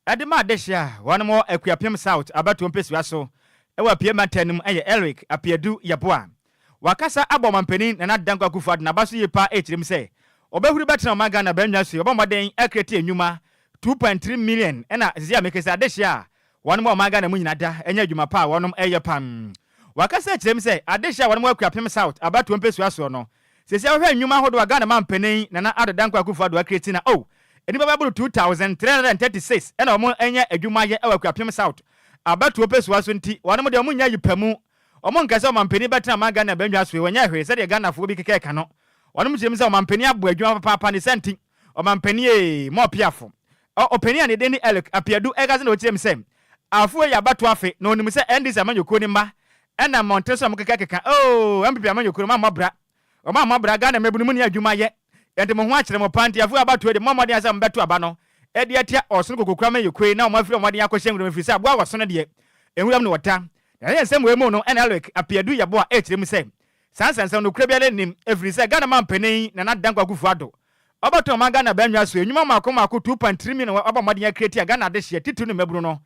adema adehia wono akuapem South abato mpesua so ewo apie matanim Eric Apiedu Yaboa wakasa abomampanin na nadanko akufo na baso yepa echirim se obehuru betena maga na banwa so obomoden akreti enwuma 2.3 million ena zia mekesa adehia wono maga na munyina da enya adwuma pa wono eye pam wakasa echirim se adehia wono akuapem South abato mpesua so no sesi ahwe enwuma hodo aga na mampanin na adanko akufo do akreti na eni baba bulu 2336 ena omo enya adwuma ye akuapem South abato mpesua so nti wono de omunya yipamu Omon kase omampeni betena maga na banwa so wanya hwe se de Ghana fo bi keke no wonom chim se omampeni abo adwuma papa ne senti omampeni mo piafo openi ane de ni Eric Apiedu egaze na ochiem se afo ya bato afe na onim se ndis amanyoko ni ma ena monteso mo keke MPP amanyoko ma mabra o ma mabra Ghana mebunu mu ni adwuma ye ente mo ho akere mo panti afo ya bato de mo mode asa mbeto aba no e de atia oso kokokura mayekwe na mo afiri mo de akɔhye ngro mfiri se aboa waso no de enwuram no wota na sem we mu no Eric Apiedu Yaboa echirim se sansansan no kura biale nim every se Ghana mampanin na nadanko akufu ado obato ma Ghana banwa so enwuma mako 2.3 million obamode create Ghana de hye titu no mebru no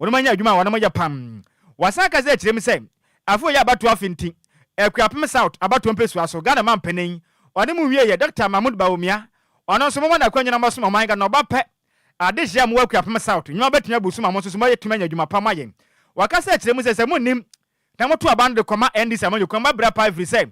wono manya adwuma wono moya pam wasaka ze echirim se afo ya abato afinti akuapem South abato mpesua so Ghana mampanin one mu wie ye Dr. Mahmoud Bawumia ono so mo na kwanyina mo so man ga no bape ade hye mo akuapem South nwuma betua busu ma mo so mo yetuma nya adwuma pam ayen wakasa ekyiremu se munim na moto abande koma ndis amanyoko ma bra pa free say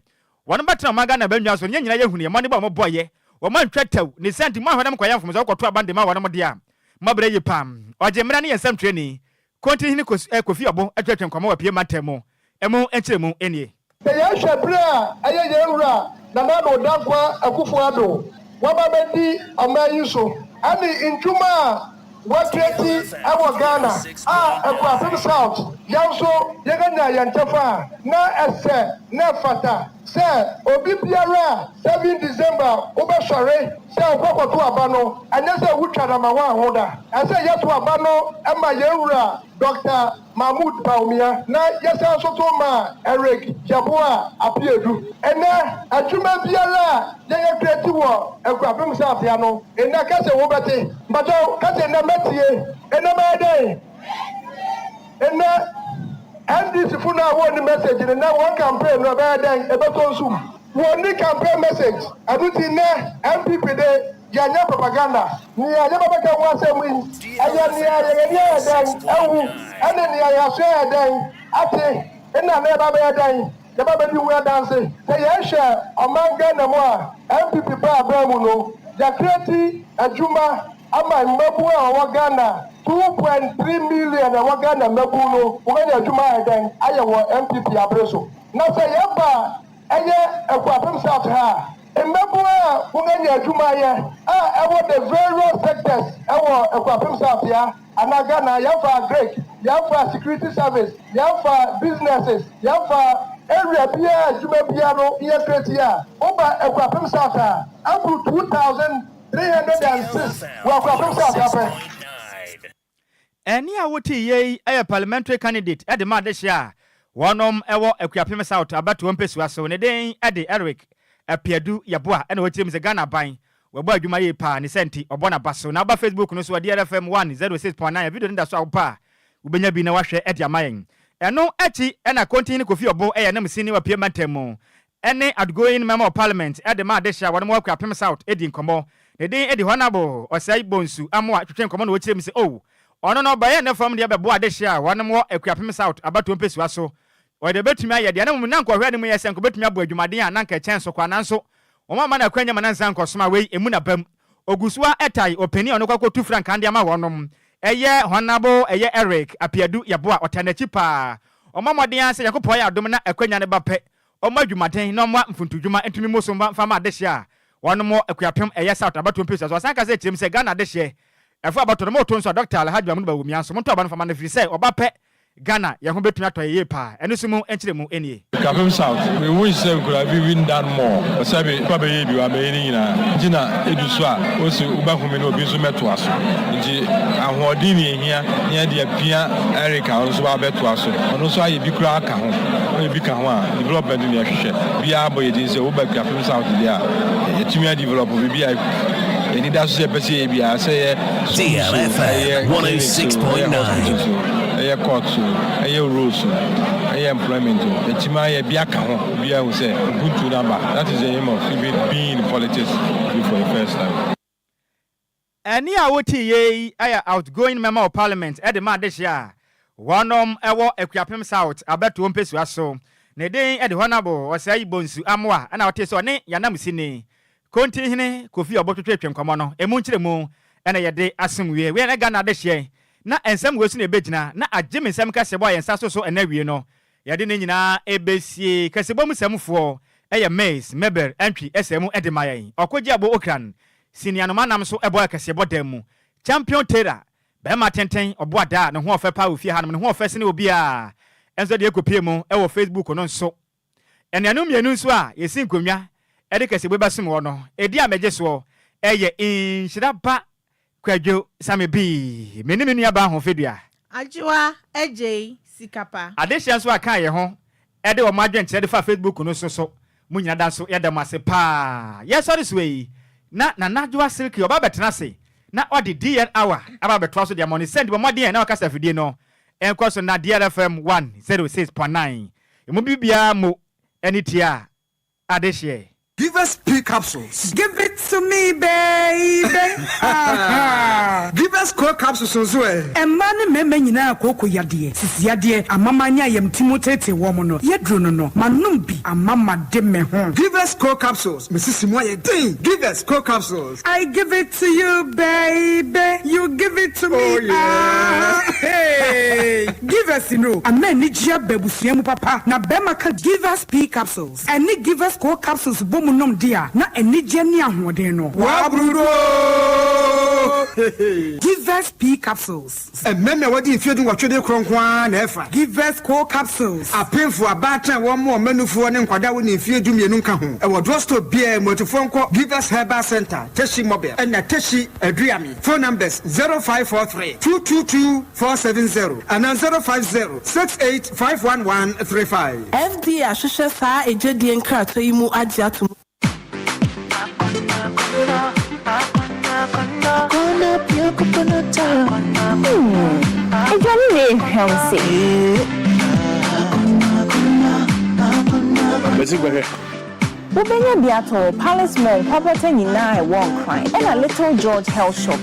wono betena maga na banwa so nyanyina yehunu ye mo ne ba mo boye wo man twataw ne senti mo ahwada mkwaya mfom so koto abande ma wono mo de a ma bra yi pam oje mra ne yensam training continue kofi obo atwatwa nkoma wa pie matemo emo enkyiremu enie ye hwe bra aye ye wura na na do dankwa akufo ado wa ba bedi amayi so ani ntuma what creating our Ghana akuapem South yanso yeganya yantefa na ese na fata se obi biara 7 December obesore se okokoto abano anya se wutwa na mawa ahoda ase yeto abano ema yewura Dr. Mahmoud Bawumia na yesa so to ma Eric Yaboa Apiedu ena atuma biara ye creative wo akuapem South ya no ena kase wo bete mbato kase na metie ena mede ena and this funa one message in now one campaign no better than ebeton sum one campaign message aduti ne MPP de yanya propaganda ni yanya babaka wasemu aya ni aya dan ewu ene ni aya so ya dan ate ena na baba ya dan the baba bi we dance say yesha amanga na mo MPP pa abramu no ya create adwuma ama mbabu a Ghana 2.3 million na Ghana mbabu no woganya adwuma eden aye wo MPP abreso na say yaba eye akuapem South ha Mbabua Bunganya Jumaya, I want the various sectors, Equapim Southia, and Agana, Yafa Greek, Yafa Security Service, Yafa Businesses, Yafa area Pia, Jumapiano, Iakratia, Oba Equapim Southia, up to 2,306, Equapim Southia. Any awoti ye a parliamentary candidate at the Madesha. One ewo Equapim South about to Pesua so ne den Eddie Eric Apiadu Yabua and what teams a Ghana buying. We boy Jumaye pa ni senti obona baso na ba Facebook no so DLFM 106.9 video nda so awpa ubenya bi na wahwe Eddie Amayen. Eno echi na continue Kofi Obo e na msini wa PMTM. Ene outgoing member of parliament at the Madesha one more Equapim South Eddie Nkomo. Ne den Eddie Honorable Osai Bonsu amwa twetwe nkomo no wo say oh ono no baye na from the abebo Adesha one more Equapim South about to Pesua so o de betumi aye de na mu nanko hwe ne mu yesen ko betumi abo adwumaden a nanka chen so kwa nanso o mama na kwanya manansa nko soma we emu na bam ogusua etai openi ono kwako 2 franc ande ama wonom eye honabo eye Eric Apiadu Yabua otanachi pa o mama den ase yakopo ya adom na akwanya ne bape o ma adwumaden na mo mfuntudwuma entumi mosomba fama Adesha wonom Equapim eye South abato mpesa so asanka se chim se Ghana Adesha efo abato no mo to nso Dr. Alhaji Amudu Bawumi anso mo to aba no fama na firi se obape Ghana, ya ho betumi atoye ye pa. Eno sumu enchire mu enie. Equapim South, we wish say could have been done more. Sabi kwa be ye bi wa be ni na. Jina eduso a o se uba home no obi so meto aso. Nji ahoɔden ni ehia, nya de apia Erica onso ba beto aso. Ono so aye bi kura aka ho. O bi ka ho a development ni ahwehwɛ. Bia boye din say wo ba Equapim South dia. Yetumi develop bi a any that's a person bia say DLFM 106.9. Aye court so aye rules aye employment the tima aye bia ka ho bia we say good to number. That is the aim of being in politics for the first time. Any awoti ye aye outgoing member of parliament at the Madesha one ewo Equapim South abeto Pesua so ne den e de honorable Osai Bonsu amwa ana wote so ne yanam sini konti hene Kofi Obo twetwe nkomo no emu nkire mu ena ye de asumwie we na Ghana Adesha na ensem wesu na ebegina na agye mensem kasebo ayensa so na wie no yade ne nyina ebesie kasebo musemfo eye Mays Mebel entry SM edemayen okoji abo okran sinianoma nam so ebo kasebo dam champion tera be ma tenten obo ada ne ho ofe pa ofie hanum ne ho ofe sene obi a enso de ekopie mu e wo Facebook no nso eneanu mienu nso a yesi nkonwa ede kasebo basum wo no edi amegye so eye Nhyiraba Kwadwo Sammy B. Menimini aba ho fedua. Adjoa Agyei Sikapa. Adesha nso aka ye ho. Ede wo madwen kire de fa Facebook no so. Munyina da so yeda mase pa. Yes sorry sway. Na Adjoa Silky oba betena se. Na odi DN hour aba betwa so de money send bo modern na okasa fidie no. Enquires na DLFM 106.9. Emu bibia mo enitia Adesha. Give us P capsules. Give it to me, baby. Give us core capsules as well. And money me na koko yadie. Sisi yadie amamanya yem timotete womono. Yedrono no manumbi amama de me home. Give us core capsules. Mrs. Moye ding. Give us core capsules. I give it to you, baby. You give it to me. Oh yeah. Hey. Give us Amen ni jia bebusiemu papa. Na bema ka give us P capsules. And ni give us core capsules bomu nom dia na enije ni ahode no wa brudo Give us P capsules and men what if you do what you kronkwa na efa Give us core capsules apemfo abata wo mo manufo ne nkwada wo ne fie du mienu nka ho e wo drosto bia motofonko Give us Herbal Center Teshi Mobile and na Teshi Aduami phone numbers 0543 222 470 and 050 685135 FD ahwehwe saa ejedi nkrato yi mu agya to Ubenya Biato, Palace Mall, property in Nhyiraba, and a Little George Health Shop.